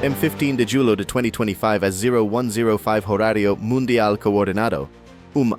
M15 de julio de 2025 às 0105 horário mundial coordenado.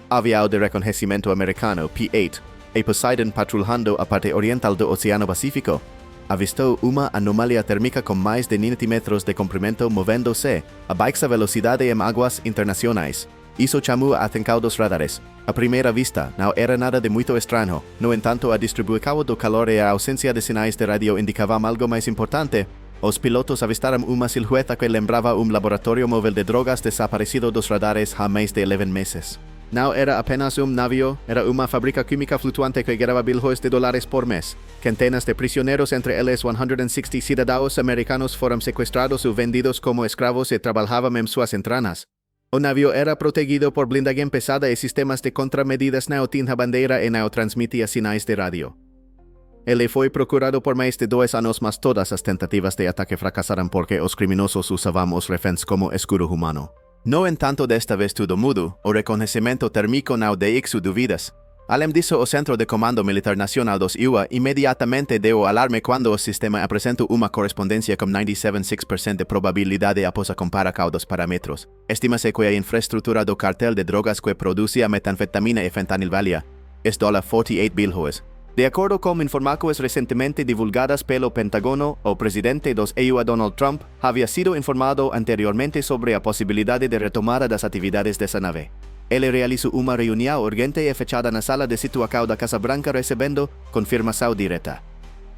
Avião de reconhecimento americano, P-8, e Poseidon patrulhando a parte oriental do Oceano Pacífico, avistou uma anomalia térmica com mais de 90 metros de comprimento movendo-se a baixa velocidade em águas internacionais. Isso chamou a atenção dos radares. À primeira vista, não era nada de muito estranho. No entanto, a distribuição do calor e a ausência de sinais de rádio indicavam algo mais importante. Os pilotos avistaram uma silhueta que lembrava laboratório móvel de drogas desaparecido dos radares há mais de 11 meses. Não era apenas navio, era uma fábrica química flutuante que gerava bilhões de dólares por mês. Centenas de prisioneiros, entre eles 160 cidadãos americanos, foram sequestrados ou vendidos como escravos e trabalhavam em suas entranas. O navio era protegido por blindagem pesada e sistemas de contramedidas não tinha bandeira e não transmitia sinais de rádio. Ele foi procurado por mais de 2 anos, mas todas as tentativas de ataque fracassaram porque os criminosos usavam os reféns como escudo humano. No entanto, desta vez tudo mudou. O reconhecimento térmico não deixou dúvidas. Além disso, o Centro de Comando Militar Nacional dos USA imediatamente deu alarme quando o sistema apresentou uma correspondência com 97,6% de probabilidade após comparar dos parâmetros. Estima-se que a infraestrutura do cartel de drogas que produzia metanfetamina e fentanil valia $48 bilhões. De acordo com informações recentemente divulgadas pelo Pentágono, o presidente dos EU, Donald Trump, havia sido informado anteriormente sobre a possibilidade de retomada das atividades dessa nave. Ele realizou uma reunião urgente e fechada na sala de situação da Casa Branca recebendo confirmação direta.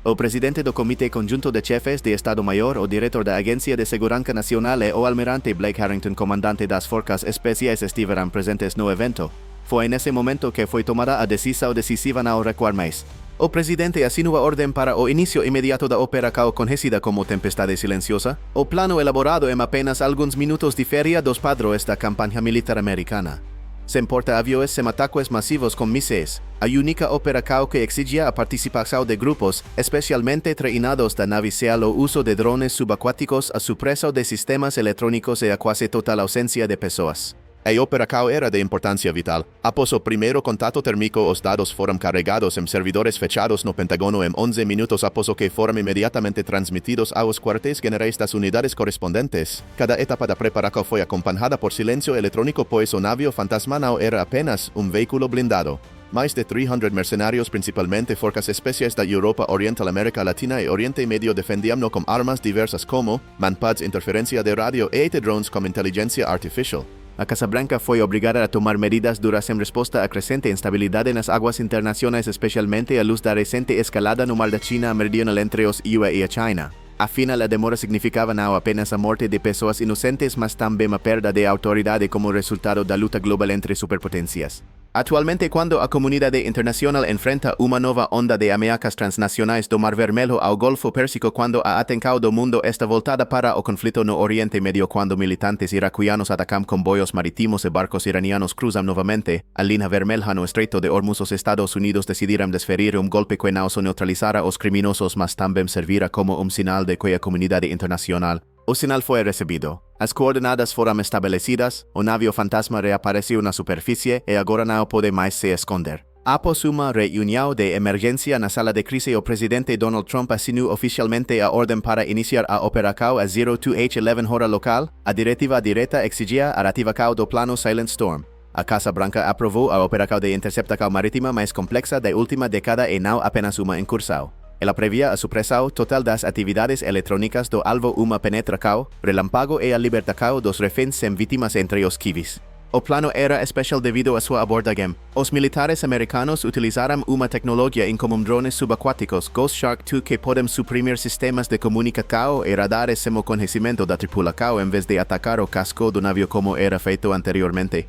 O presidente do Comitê Conjunto de Chefes de Estado-Maior, o diretor da Agência de Segurança Nacional e o almirante Blake Harrington, comandante das Forças Especiais, estiveram presentes no evento. Foi nesse momento que foi tomada a decisão decisiva não recuar mais. O presidente assinou a ordem para o início imediato da operação conhecida como Tempestade Silenciosa. O plano elaborado em apenas alguns minutos diferia dos padrões da campanha militar americana. Sem porta-aviões, sem ataques massivos com mísseis, a única operação que exigia a participação de grupos especialmente treinados da nave sea o uso de drones subaquáticos, a supressão de sistemas eletrônicos e a quase total ausência de pessoas. A operação era de importância vital. Após o primeiro contato térmico, os dados foram carregados em servidores fechados no Pentágono em 11 minutos após o que foram imediatamente transmitidos aos quartéis generais das unidades correspondentes. Cada etapa da preparação foi acompanhada por silêncio eletrônico, pois o navio fantasma não era apenas veículo blindado. Mais de 300 mercenários, principalmente forças especiais da Europa Oriental, América Latina e Oriente Médio, defendiam-no com armas diversas como manpads, interferência de rádio e drones com inteligência artificial. A Casa Branca foi obrigada a tomar medidas duras em resposta à crescente instabilidade nas águas internacionais, especialmente à luz da recente escalada no Mar da China Meridional entre os USA e a China. Afinal, a demora significava não apenas a morte de pessoas inocentes, mas também a perda de autoridade como resultado da luta global entre superpotências. Atualmente, quando a comunidade internacional enfrenta uma nova onda de ameaças transnacionais do Mar Vermelho ao Golfo Pérsico, quando a atenção do mundo está voltada para o conflito no Oriente Médio, quando militantes iraquianos atacam comboios marítimos e barcos iranianos cruzam novamente a linha vermelha no Estreito de Hormuz, os Estados Unidos decidiram desferir golpe que não só neutralizara os criminosos, mas também servira como sinal de que a comunidade internacional. O sinal foi recebido. As coordenadas foram estabelecidas, o navio fantasma reapareceu na superfície e agora não pode mais se esconder. Após uma reunião de emergência na sala de crise, o presidente Donald Trump assinou oficialmente a ordem para iniciar a operação às 02h11 hora local. A diretiva direta exigia a ratificação do plano Silent Storm. A Casa Branca aprovou a operação de interceptação marítima mais complexa da última década e não apenas uma incursão. Ela previa a supressão total das atividades eletrônicas do alvo, uma penetração relâmpago e a libertação dos reféns sem vítimas entre os civis. O plano era especial devido à sua abordagem. Os militares americanos utilizaram uma tecnologia incomum, drones subaquáticos Ghost Shark 2 que podem suprimir sistemas de comunicação e radares sem o conhecimento da tripulação em vez de atacar o casco do navio como era feito anteriormente.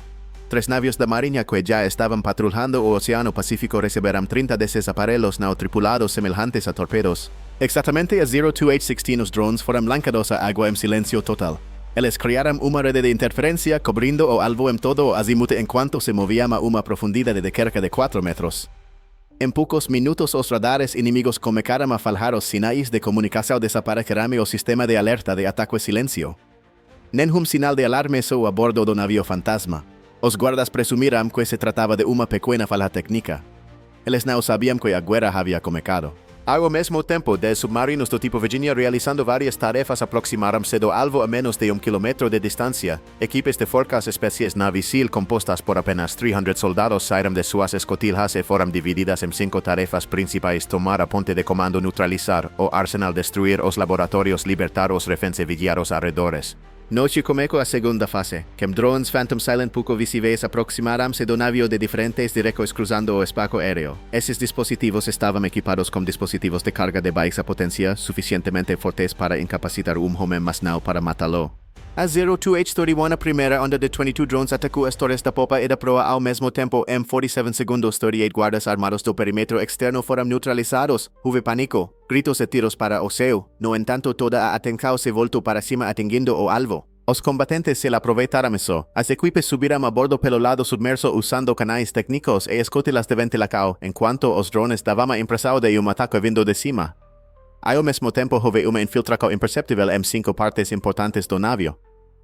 3 navios da Marinha que já estavam patrulhando o Oceano Pacífico receberam 30 desses aparelhos não tripulados semelhantes a torpedos. Exatamente às 02h16 os drones foram lançados à água em silêncio total. Eles criaram uma rede de interferência cobrindo o alvo em todo o azimuth enquanto se moviam a uma profundidade de cerca de 4 metros. Em poucos minutos, os radares inimigos começaram a falhar, os sinais de comunicação desapareceram e o sistema de alerta de ataque silêncio. Nenhum sinal de alarme soou a bordo do navio fantasma. Os guardas presumiram que se tratava de uma pequena falha técnica. Eles não sabiam que a guerra havia começado. Ao mesmo tempo, 10 submarinos do tipo Virginia realizando várias tarefas aproximaram-se do alvo a menos de 1 quilômetro de distância. Equipes de forcas espécies navisil compostas por apenas 300 soldados saíram de suas escotilhas e foram divididas em 5 tarefas principais: tomar a ponte de comando, neutralizar o arsenal, destruir os laboratórios, libertar os reféns e vigiar os arredores. Noite começou a segunda fase, que drones Phantom Silent pouco visíveis aproximaram-se do navio de diferentes direcos cruzando o espaço aéreo. Esses dispositivos estavam equipados com dispositivos de carga de baixa potência suficientemente fortes para incapacitar homem, mas não para matá-lo. A 02H31, a primeira onda de 22 drones atacou as torres da popa e da proa ao mesmo tempo. Em 47 segundos, 38 guardas armados do perímetro externo foram neutralizados. Houve pânico, gritos e tiros para o céu. No entanto, toda a atenção se voltou para cima atingindo o alvo. Os combatentes se aproveitaram isso. As equipes subiram a bordo pelo lado submerso usando canais técnicos e escotilhas de ventilação, enquanto os drones davam a impressão de ataque vindo de cima. Ao mesmo tempo, houve uma infiltração imperceptível em 5 partes importantes do navio.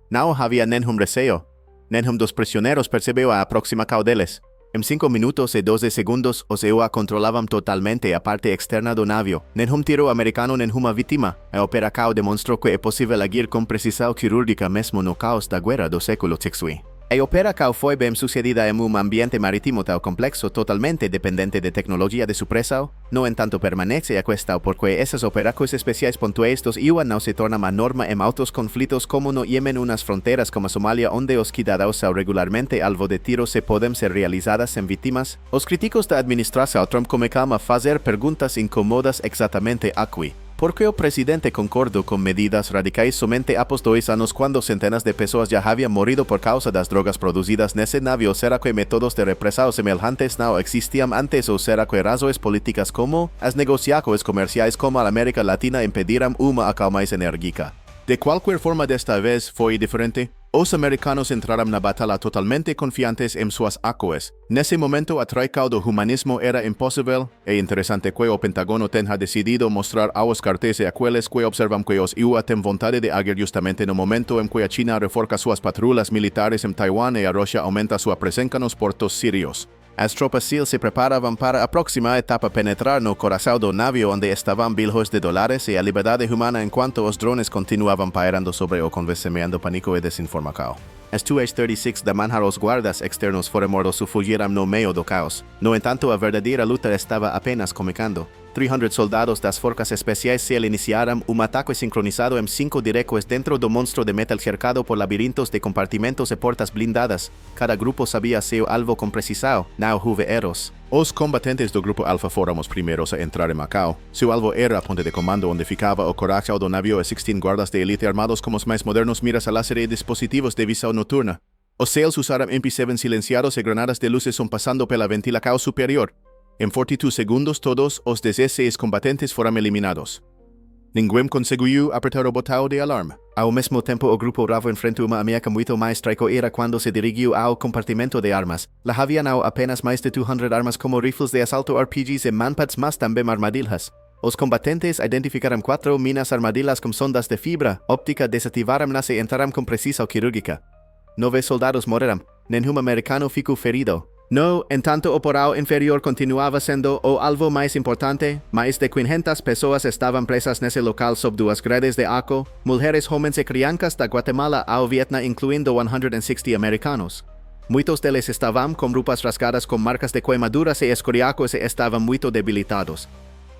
Não havia nenhum receio. Nenhum dos prisioneiros percebeu a aproximação deles. Em 5 minutos e 12 segundos, os EUA controlavam totalmente a parte externa do navio. Nenhum tiro americano, nenhuma vítima. A operação demonstrou que é possível agir com precisão quirúrgica mesmo no caos da guerra do século XVI. A operação foi bem sucedida em um ambiente marítimo tão complexo, totalmente dependente de tecnologia de supressão. No entanto, permanece a questão porque essas operações especiais pontuais dos EUA não se tornam a norma em altos conflitos como no Iêmen, unas fronteiras como a Somália, onde os cidadãos são regularmente alvo de tiros e podem ser realizadas sem vítimas. Os críticos da administração Trump começam a fazer perguntas incômodas exatamente aqui. ¿Por qué el presidente concordó con medidas radicais somente após 2 anos quando centenas de pessoas já haviam morrido por causa das drogas produzidas nesse navio? Será que métodos de repressão semelhantes não existiam antes ou será que razões políticas como as negociações comerciais com a América Latina impediram uma ação mais enérgica? De qualquer forma, desta vez foi diferente. Os americanos entraram na batalha totalmente confiantes em suas acuas. Nesse momento, a troika do humanismo era impossível. É interessante que o Pentágono tenha decidido mostrar aos cartéis e aqueles que observam que os EUA têm vontade de agir justamente no momento em que a China reforça suas patrulhas militares em Taiwan e a Rússia aumenta sua presença nos portos sírios. As tropas SEAL se preparavam para a próxima etapa: penetrar no coração do navio onde estavam bilhões de dólares e a liberdade humana, enquanto os drones continuavam pairando sobre o convencimento, pânico e desinformação. As 2H36 da manhã, os guardas externos foram mortos ou fugiram no meio do caos. No entanto, a verdadeira luta estava apenas começando. 300 soldados das forças especiais SEAL iniciaram ataque sincronizado em 5 direcos dentro do monstro de metal cercado por labirintos de compartimentos e portas blindadas. Cada grupo sabia seu alvo com precisão. Não houve erros. Os combatentes do grupo Alpha foram os primeiros a entrar em Macau. Seu alvo era a ponte de comando onde ficava o coração do navio e 16 guardas de elite armados com os mais modernos miras a láser e dispositivos de visão noturna. Os SEALs usaram MP7 silenciados e granadas de luzes passando pela ventilação superior. Em 42 segundos, todos os 16 combatentes foram eliminados. Ninguém conseguiu apertar o botão de alarme. Ao mesmo tempo, o grupo Bravo enfrentou uma ameaça muito mais traiçoeira quando se dirigiu ao compartimento de armas. Lá havia não apenas mais de 200 armas como rifles de assalto, RPGs e manpads, mas também armadilhas. Os combatentes identificaram 4 minas armadilhas com sondas de fibra óptica, desativaram-nas e entraram com precisão quirúrgica. 9 soldados morreram. Nenhum americano ficou ferido. No entanto, o porão inferior continuava sendo o alvo mais importante. Mais de 500 pessoas estavam presas nesse local sob 2 grades de aço, mulheres, homens e crianças da Guatemala ao Vietnã, incluindo 160 americanos. Muitos deles estavam com roupas rasgadas com marcas de queimaduras e escoriacos e estavam muito debilitados.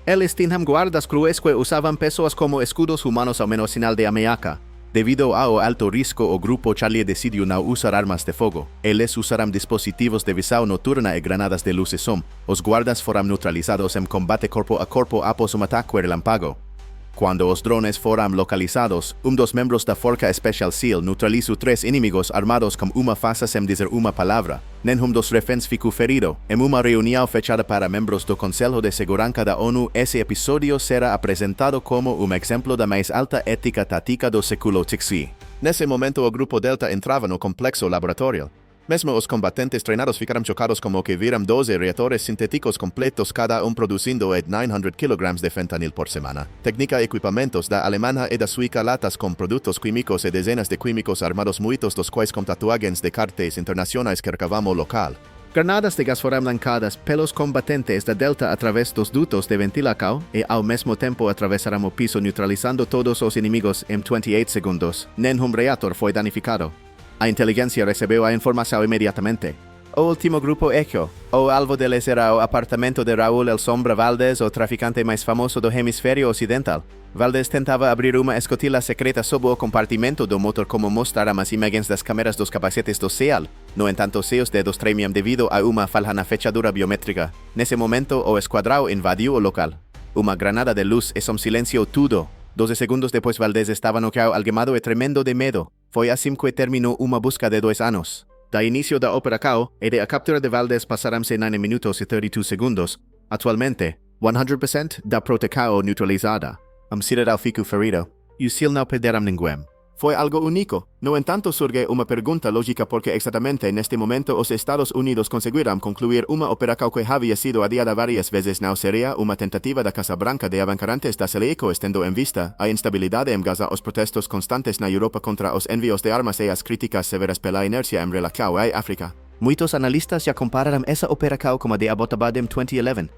Eles tinham guardas cruéis que usavam pessoas como escudos humanos ao menor sinal de ameaça. Devido ao alto risco, o grupo Charlie decidiu não usar armas de fogo. Eles usaram dispositivos de visão noturna e granadas de luz e som. Os guardas foram neutralizados em combate corpo a corpo após ataque relâmpago. Quando os drones foram localizados, dos membros da Força Especial SEAL neutralizou 3 inimigos armados com uma faca sem dizer uma palavra. Nenhum dos reféns ficou ferido. Em uma reunião fechada para membros do Conselho de Segurança da ONU, esse episódio será apresentado como exemplo da mais alta ética tática do século XVI. Nesse momento, o grupo Delta entrava no complexo laboratório. Mesmo os combatentes treinados ficaram chocados como que viram 12 reatores sintéticos completos, cada produzindo 900 kg de fentanil por semana. Técnica e equipamentos da Alemanha e da Suíça, latas com produtos químicos e dezenas de químicos armados, muitos dos quais com tatuagens de cartéis internacionais que cercavam o local. Granadas de gas foram lançadas pelos combatentes da Delta através dos dutos de ventilação e ao mesmo tempo atravessaram o piso neutralizando todos os inimigos em 28 segundos. Nenhum reator foi danificado. A inteligência recebeu a informação imediatamente. O último grupo Echo. O alvo deles era o apartamento de Raul El Sombra Valdez, o traficante mais famoso do hemisfério ocidental. Valdez tentava abrir uma escotila secreta sob o compartimento do motor como mostraram as imagens das câmeras dos capacetes do SEAL. No entanto, seus dedos tremiam devido a uma falha na fechadura biométrica. Nesse momento, o esquadrão invadiu o local. Uma granada de luz e um silêncio tudo. 12 segundos depois, Valdez estava noqueado, algemado e tremendo de medo. Foi assim que terminou uma busca de 2 anos. Da início da operação e de a captura de Valdez passaram-se 9 minutos e 32 segundos. Atualmente, 100% da proteção neutralizada. Cidadão ficou ferido. E o SEAL não perderam ninguém. Foi algo único. No entanto, surge uma pergunta lógica porque exatamente neste momento os Estados Unidos conseguiram concluir uma operação que havia sido adiada várias vezes. Não seria uma tentativa da Casa Branca de avançar antes da CELICO, tendo em vista a instabilidade em Gaza, os protestos constantes na Europa contra os envios de armas e as críticas severas pela inércia em relação à África. Muitos analistas já compararam essa operação com a de Abbottabad em 2011.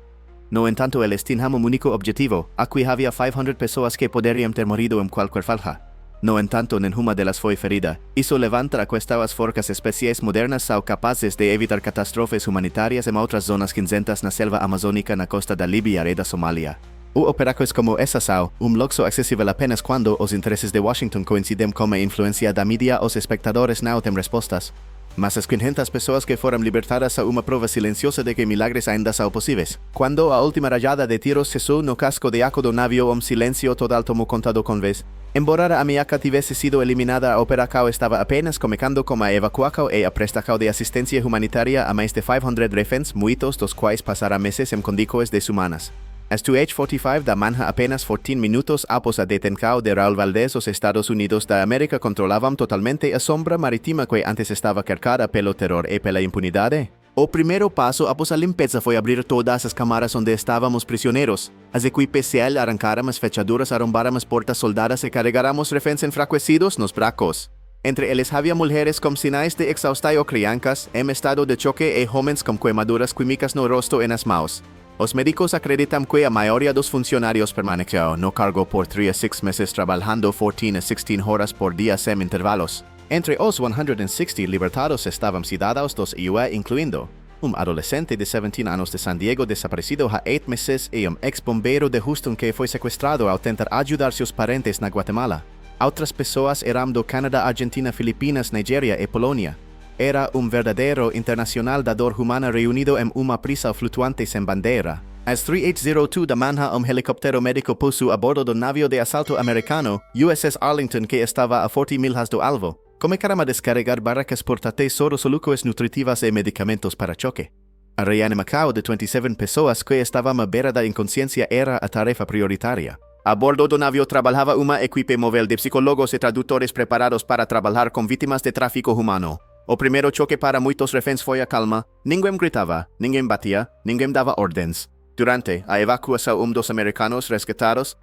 No entanto, eles tinham um único objetivo. Aqui havia 500 pessoas que poderiam ter morrido em qualquer falha. No entanto, nenhuma delas foi ferida. Isso levanta a questão: as forças especiais modernas são capazes de evitar catástrofes humanitárias em outras zonas cinzentas na selva amazônica, na costa da Líbia e da Somália. Operações como essa são luxo acessível apenas quando os interesses de Washington coincidem com a influência da mídia. Os espectadores não têm respostas. Mas as 500 pessoas que foram libertadas são uma prova silenciosa de que milagres ainda são possíveis. Quando a última rajada de tiros cessou no casco de aço do navio, silêncio total tomou conta do convés. Embora a ameaça tivesse sido eliminada, a operação estava apenas começando com a evacuação e a prestação de assistência humanitária a mais de 500 reféns, muitos dos quais passaram meses em condições desumanas. As 2H45 da manhã, apenas 14 minutos após a detenção de Raul Valdez, os Estados Unidos da América controlavam totalmente a sombra marítima que antes estava cercada pelo terror e pela impunidade. O primeiro passo após a limpeza foi abrir todas as câmaras onde estávamos prisioneiros. As equipes SEAL arrancaram as fechaduras, arrombaram as portas soldadas e carregaram os reféns enfraquecidos nos bracos. Entre eles havia mulheres com sinais de exaustão ou crianças em estado de choque e homens com queimaduras químicas no rosto e nas mãos. Os médicos acreditam que a maioria dos funcionários permaneceu no cargo por 3 a 6 meses, trabalhando 14 a 16 horas por dia sem intervalos. Entre os 160 libertados estavam cidadãos dos EU, incluindo adolescente de 17 anos de San Diego desaparecido há 8 meses e ex-bombeiro de Houston que foi sequestrado ao tentar ajudar seus parentes na Guatemala. Outras pessoas eram do Canadá, Argentina, Filipinas, Nigéria e Polônia. Era verdadeiro internacional da dor humana reunido em uma prisão flutuante sem bandeira. Às 3:02 da manhã, helicóptero médico pousou a bordo do navio de assalto americano USS Arlington, que estava a 40 milhas do alvo. Começaram a descarregar barracas portáteis, soluços nutritivas e medicamentos para choque. A reanimação de 27 pessoas que estavam à beira da inconsciência era a tarefa prioritária. A bordo do navio trabalhava uma equipe móvel de psicólogos e tradutores preparados para trabalhar com vítimas de tráfico humano. O primeiro choque para muitos reféns foi a calma. Ninguém gritava, ninguém batia, ninguém dava ordens. Durante a evacuação, dos americanos resgatados,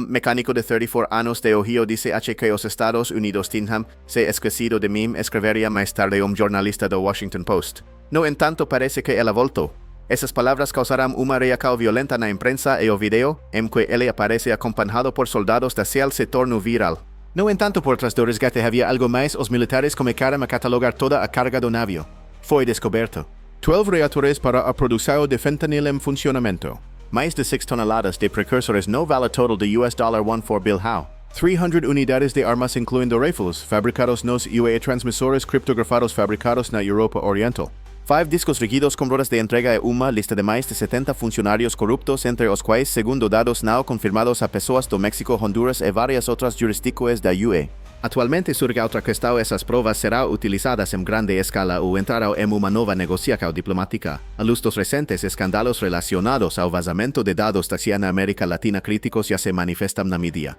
mecânico de 34 anos de Ohio disse que os Estados Unidos tinham se esquecido de mim, escreveria mais tarde jornalista do Washington Post. No entanto, parece que ela voltou. Essas palavras causaram uma reação violenta na imprensa e o vídeo, em que ele aparece acompanhado por soldados da SEAL, se tornou viral. No entanto, por trás do resgate havia algo mais. Os militares começaram a catalogar toda a carga do navio. Foi descoberto 12 reatores para a produção de fentanil em funcionamento. Mais de 6 toneladas de precursores no valor total de $1.14 bilhão. 300 unidades de armas incluindo rifles, fabricados nos UE e transmisores criptografados fabricados na Europa Oriental. 5 discos rígidos com rodas de entrega e uma lista de mais de 70 funcionários corruptos, entre os quais, segundo dados não confirmados, há pessoas do México, Honduras e várias outras jurisdições da UE. Atualmente surge outra questão: essas provas serão utilizadas em grande escala ou entrarão em uma nova negociação diplomática. À luz dos recentes escândalos relacionados ao vazamento de dados da CIA na América Latina, críticos já se manifestam na mídia.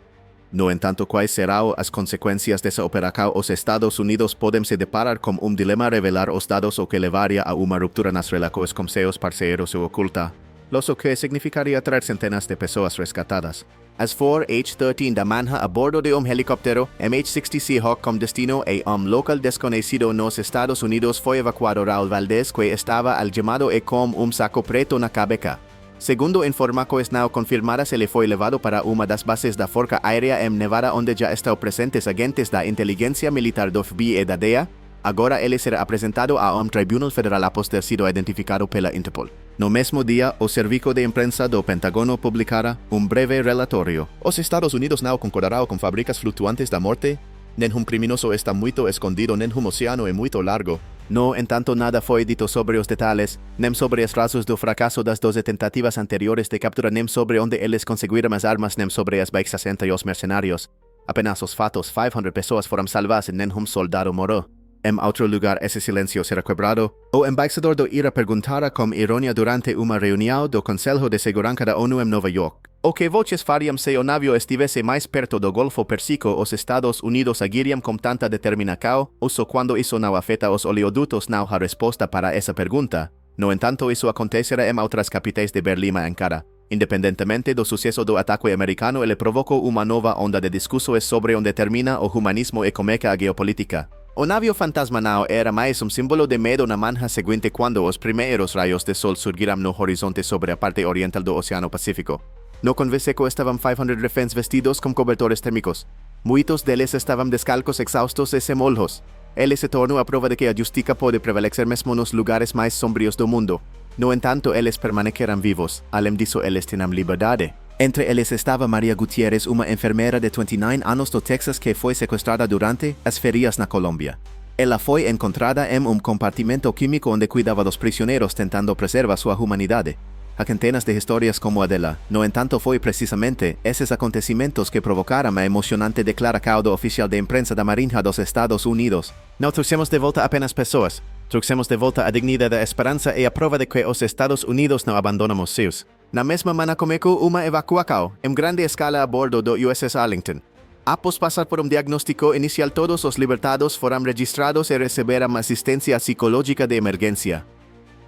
No entanto, quais serão as consequências dessa operação? Os Estados Unidos podem se deparar com dilema: revelar os dados, o que levaria a uma ruptura nas relações com seus parceiros, ou oculta, o que significaria trazer centenas de pessoas resgatadas. As 4H-13 da manha a bordo de helicóptero MH-60 Seahawk com destino a local desconhecido nos Estados Unidos foi evacuado Raul Valdez que estava algemado e com saco preto na cabeça. Segundo informações não confirmadas, ele foi levado para uma das bases da Força Aérea em Nevada onde já estão presentes agentes da inteligência militar do FBI e da DEA. Agora ele será apresentado a tribunal federal após ter sido identificado pela Interpol. No mesmo dia, o Serviço de Imprensa do Pentágono publicara breve relatório. Os Estados Unidos não concordarão com fábricas flutuantes da morte. Nenhum criminoso está muito escondido, nenhum oceano é muito largo. No entanto, nada foi dito sobre os detalhes, nem sobre os razões do fracasso das 12 tentativas anteriores de captura, nem sobre onde eles conseguiram as armas, nem sobre as baixas entre os mercenários. Apenas os fatos: 500 pessoas foram salvas e nenhum soldado morreu. Em outro lugar, esse silêncio será quebrado. O embaixador do IRA perguntara com ironia durante uma reunião do Conselho de Segurança da ONU em Nova York. O que vocês fariam se o navio estivesse mais perto do Golfo Pérsico? Os Estados Unidos agirían com tanta determinação? Uso quando isso não afeta os oleodutos? Não há resposta para essa pergunta. No entanto, isso acontecerá em outras capitais de Berlim e Ankara. Independentemente do sucesso do ataque americano, ele provocou uma nova onda de discussões sobre onde termina o humanismo e começa a geopolítica. O navio fantasma não era mais símbolo de medo na manhã seguinte quando os primeiros raios de sol surgiram no horizonte sobre a parte oriental do Oceano Pacífico. No convés-seco estavam 500 reféns vestidos com cobertores térmicos. Muitos deles estavam descalços, exaustos e semolhos. Ele se tornou a prova de que a justiça pode prevalecer mesmo nos lugares mais sombrios do mundo. No entanto, eles permaneceram vivos. Além disso, eles tinham liberdade. Entre eles estava Maria Gutierrez, uma enfermeira de 29 anos do Texas que foi sequestrada durante as férias na Colômbia. Ela foi encontrada em compartimento químico onde cuidava dos prisioneiros tentando preservar sua humanidade. Há centenas de histórias como a dela. No entanto, foi precisamente esses acontecimentos que provocaram a emocionante declaração do oficial de imprensa da Marinha dos Estados Unidos. Não trouxemos de volta apenas pessoas. Trouxemos de volta a dignidade, a esperança e a prova de que os Estados Unidos não abandonam os seus. Na mesma manhã começou uma evacuação em grande escala a bordo do USS Arlington. Após passar por diagnóstico inicial, todos os libertados foram registrados e receberam assistência psicológica de emergência.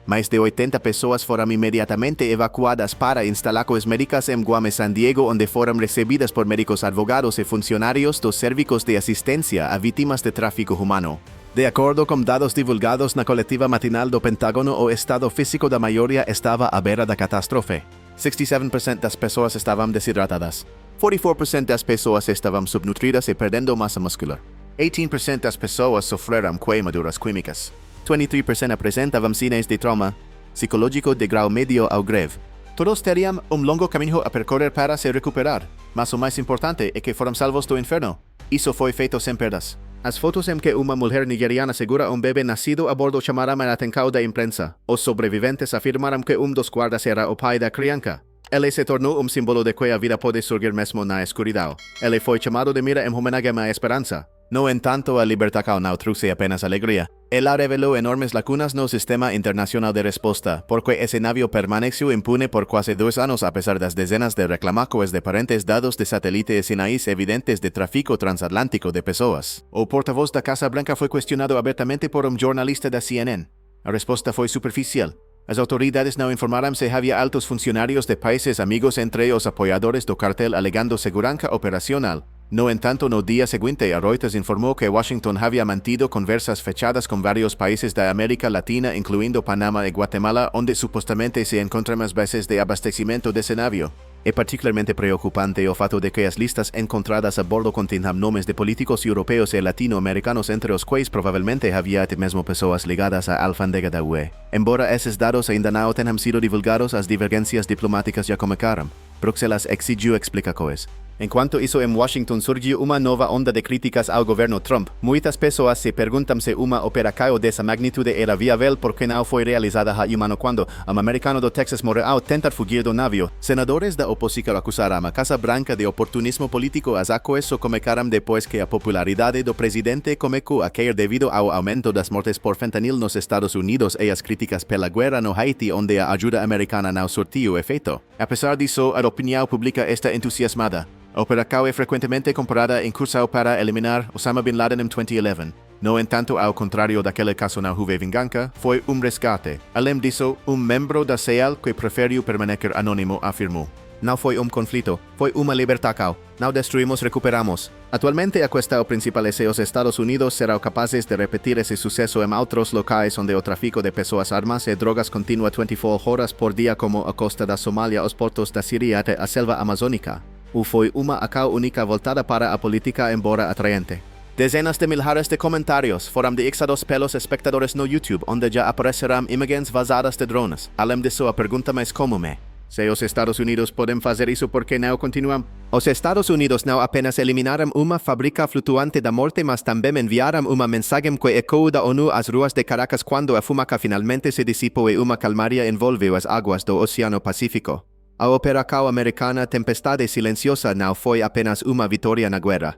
Mais de 80 pessoas foram imediatamente evacuadas para instalações médicas em Guam e San Diego, onde foram recebidas por médicos, advogados e funcionários dos serviços de assistência a vítimas de tráfico humano. De acordo com dados divulgados na coletiva matinal do Pentágono, o estado físico da maioria estava à beira da catástrofe. 67% das pessoas estavam desidratadas. 44% das pessoas estavam subnutridas e perdendo massa muscular. 18% das pessoas sofreram queimaduras químicas. 23% apresentavam sinais de trauma psicológico de grau médio ao grave. Todos teriam longo caminho a percorrer para se recuperar, mas o mais importante é que foram salvos do inferno. Isso foi feito sem perdas. As fotos em que uma mulher nigeriana segura bebê nascido a bordo chamaram a atenção da imprensa. Os sobreviventes afirmaram que dos guardas era o pai da criança. Ele se tornou símbolo de que a vida pode surgir mesmo na escuridão. Ele foi chamado de mira em homenagem à esperança. No entanto, a libertação não trouxe apenas alegria. Ela revelou enormes lacunas no sistema internacional de resposta, porque esse navio permaneceu impune por quase 2 anos a pesar das dezenas de reclamações de parentes dados de satélite e sinais evidentes de tráfico transatlântico de pessoas. O porta-voz da Casa Branca foi questionado abertamente por jornalista da CNN. A resposta foi superficial. As autoridades não informaram se havia altos funcionários de países amigos entre os apoiadores do cartel alegando segurança operacional. No entanto, no dia seguinte, a Reuters informou que Washington había mantido conversas fechadas con varios países de América Latina, incluindo Panamá y Guatemala, onde supostamente se encontran as bases de abastecimiento desse navio. É particularmente preocupante o fato de que as listas encontradas a bordo continham nomes de políticos europeus e latino-americanos, entre os quais provavelmente havia até mesmo pessoas ligadas à alfândega da UE. Embora esses dados ainda não tenham sido divulgados, as divergências diplomáticas já começaram. Bruxelas exigiu explicações. Enquanto isso, em Washington surgiu uma nova onda de críticas ao governo Trump. Muitas pessoas se perguntam se uma operação dessa magnitude era viável porque não foi realizada há um ano quando um americano do Texas morreu ao tentar fugir do navio. Senadores da oposição acusaram a Casa Branca de oportunismo político. As acusações só começaram depois que a popularidade do presidente começou a cair devido ao aumento das mortes por fentanil nos Estados Unidos e as críticas pela guerra no Haiti, onde a ajuda americana não surtiu efeito. Apesar disso, a opinião pública está entusiasmada. A operação é frequentemente comparada em curso para eliminar Osama Bin Laden em 2011. No entanto, ao contrário daquele caso não houve vingança, foi resgate. Além disso, membro da CEAL que preferiu permanecer anônimo afirmou: Não foi conflito, foi uma libertação. Não destruímos, recuperamos. Atualmente a questão principal é se os Estados Unidos serão capazes de repetir esse sucesso em outros locais onde o tráfico de pessoas, armas e drogas continua 24 horas por dia como a costa da Somália, os portos da Síria até a selva amazônica. Ou foi uma ação única voltada para a política embora atraente. Dezenas de milhares de comentários foram deixados pelos espectadores no YouTube, onde já aparecerão imagens vazadas de drones. Além disso, a pergunta mais comum é: se os Estados Unidos podem fazer isso, por que não continuam? Os Estados Unidos não apenas eliminaram uma fábrica flutuante da morte, mas também enviaram uma mensagem que ecoou da ONU às ruas de Caracas quando a fumaça finalmente se dissipou e uma calmaria envolveu as águas do Oceano Pacífico. A operação americana Tempestade Silenciosa não foi apenas uma vitória na guerra.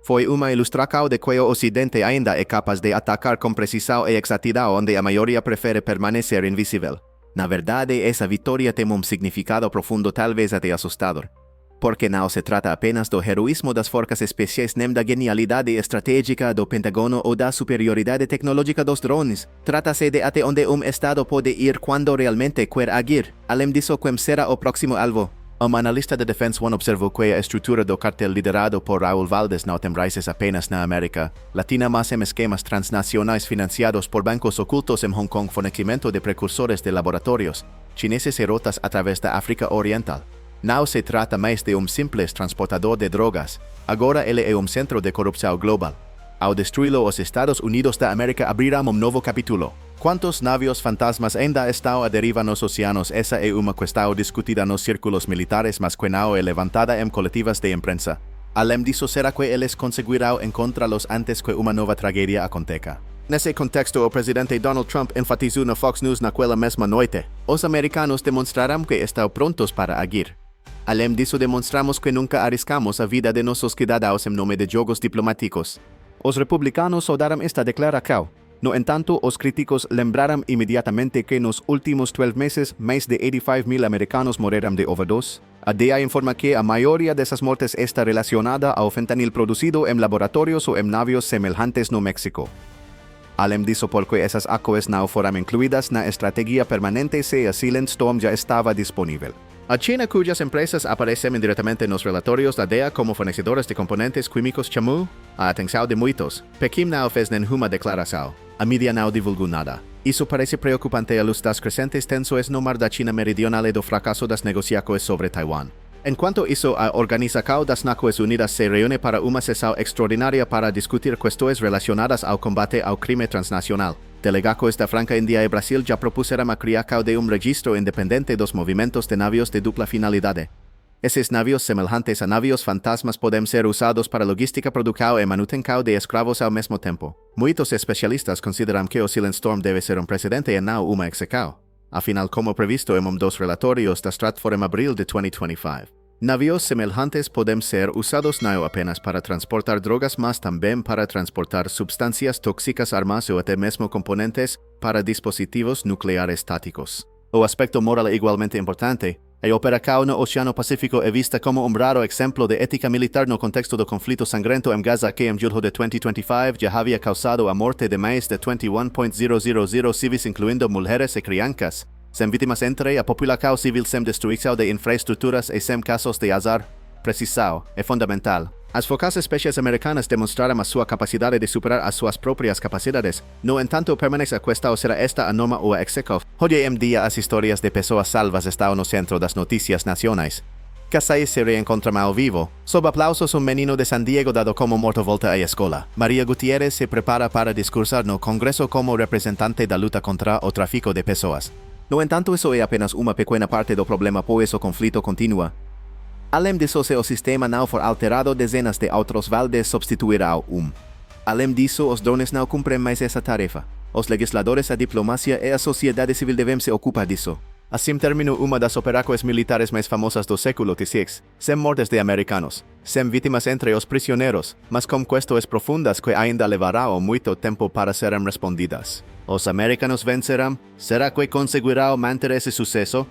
Foi uma ilustração de que o Ocidente ainda é capaz de atacar com precisão e exatidão onde a maioria prefere permanecer invisível. Na verdade, essa vitória tem um significado profundo, talvez até assustador. Porque não se trata apenas do heroísmo das forças especiais nem da genialidade estratégica do Pentágono ou da superioridade tecnológica dos drones. Trata-se de até onde Estado pode ir quando realmente quer agir. Além disso, quem será o próximo alvo? Analista de Defense One observou que a estrutura do cartel liderado por Raul Valdez não tem raízes apenas na América Latina, mas em esquemas transnacionais financiados por bancos ocultos em Hong Kong, fornecimento de precursores de laboratórios chineses e rotas através da África Oriental. Não se trata mais de simples transportador de drogas, agora ele é centro de corrupção global. Ao destruí-lo, os Estados Unidos da América abrirão novo capítulo. Quantos navios fantasmas ainda estão à deriva nos oceanos? Essa é uma questão discutida nos círculos militares, mas que não é levantada em coletivas de imprensa. Além disso, será que eles conseguirão encontrá-los antes que uma nova tragédia aconteça? Nesse contexto, o presidente Donald Trump enfatizou na Fox News naquela mesma noite: os americanos demonstrarão que estão prontos para agir. Além disso, demonstramos que nunca arriscamos a vida de nossos cidadãos em nome de jogos diplomáticos. Os republicanos soldaram esta declaração. No entanto, os críticos lembraram imediatamente que nos últimos 12 meses, mais de 85,000 americanos morreram de overdose. A DEA informa que a maioria dessas mortes está relacionada ao fentanil produzido em laboratórios ou em navios semelhantes no México. Além disso, porque essas ações não foram incluídas na estratégia permanente se a Silent Storm já estava disponível. A China, cujas empresas aparecem indiretamente nos relatórios da DEA como fornecedoras de componentes químicos, chamou a atenção de muitos. Pequim não fez nenhuma declaração. A mídia não divulgou nada. Isso parece preocupante à luz das crescentes tensões no mar da China Meridional e do fracasso das negociações sobre Taiwan. Enquanto isso, a Organização das Nações Unidas se reúne para uma sessão extraordinária para discutir questões relacionadas ao combate ao crime transnacional. Delegados da França, Índia e Brasil já propuseram a criação de registro independente dos movimentos de navios de dupla finalidade. Esses navios semelhantes a navios fantasmas podem ser usados para logística, produção e manutenção de escravos ao mesmo tempo. Muitos especialistas consideram que o Silent Storm deve ser precedente e não uma exceção. Afinal, como previsto em dos relatórios da Stratfor em abril de 2025. Navios semelhantes podem ser usados não apenas para transportar drogas, mas também para transportar substâncias tóxicas, armas ou até mesmo componentes para dispositivos nucleares táticos. O aspecto moral é igualmente importante. A operação no Oceano Pacífico é vista como raro exemplo de ética militar no contexto do conflito sangrento em Gaza, que em julho de 2025 já havia causado a morte de mais de 21,000 civis, incluindo mulheres e crianças, sem vítimas entre a população civil, sem destruição de infraestruturas e sem casos de azar. Precisão é fundamental. As forças especiais americanas demonstraram a sua capacidade de superar as suas próprias capacidades. No entanto, permanece a questão: será esta a norma ou a exceção? Hoje em dia, as histórias de pessoas salvas estão no centro das notícias nacionais. Casais se reencontram ao vivo. Sob aplausos, menino de San Diego dado como morto volta à escola. Maria Gutierrez se prepara para discursar no Congresso como representante da luta contra o tráfico de pessoas. No entanto, isso é apenas uma pequena parte do problema, pois o conflito continua. Além disso, se o sistema não for alterado, dezenas de outros valdes substituirão. Além disso, os drones não cumprem mais essa tarefa. Os legisladores, a diplomacia e a sociedade civil devem se ocupar disso. Assim terminou uma das operações militares mais famosas do século XVI, sem mortes de americanos, sem vítimas entre os prisioneiros, mas com questões profundas que ainda levarão muito tempo para serem respondidas. Os americanos vencerão? Será que conseguirão manter esse sucesso?